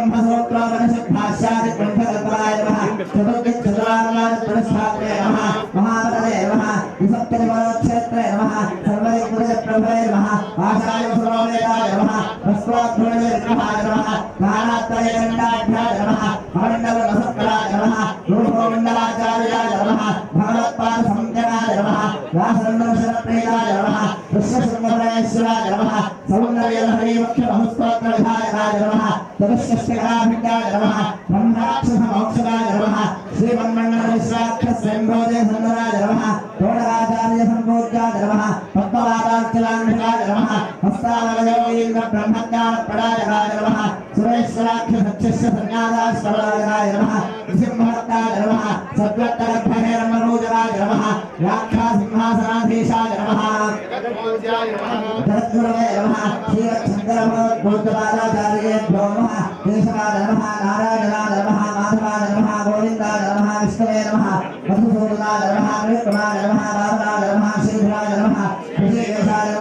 ब्रह्मसूत्रोपनिषद्भाष्यादि ग्रन्थकल्पनाय नमः चतुर्दिक्चतुराङ्गाय पुरस्तात्रे नमः महापतये नमः विसप्ततिमनोक्षेत्रे नमः सर्वदिक्पुरुषप्रभवे नमः आशायुसुरोमेदाय नमः वस्त्रोद्धूर्णिर्ग्रहाय नमः गानात्रयगण्डाढ्याय नमः मण्डलवसत्कराय नमः रूपमण्डलाचार्याय नमः भगवत्पादसंज्ञाय नमः व्यासन्दर्शनप्रियाय नमः विश्वशृङ्गपरमेश्वराय नमः सौन्दर्यलहरीमुख्यबहुस्तोत्रविधायकाय नमः चतुष्षष्टिकराभिज्ञाय नमः ब्रह्मराक्षसमोक्षदाय नमः श्रीमन्मण्डलविश्वाक्षस्वयंभोजे सुन्दराय नमः तोडराचार्यसम्पूज्याय नमः पद्मवादार्चलान्विताय नमः हस्तावलयोगीन्द्रब्रह्मज्ञानपरायणाय नमः सुरेश्वराख्यसच्छस्य संज्ञादाश्वराय नमः नृसिंहभक्ताय नमः सद्वत्तरभ्रहेरमनोजराय नमः व्याख्यासिंहासनाधीशाय नमः जगद्गुरवे नमः श्रीरक्षन्दरभगवद्बोद्धपादाचार्येभ्यो नमः केशवाय नमः नारायणाय नमः माधवाय नमः गोविन्दाय नमः विष्णवे नमः मधुसूदनाय नमः कृष्णाय नमः रावणाय नमः श्रीधराय नमः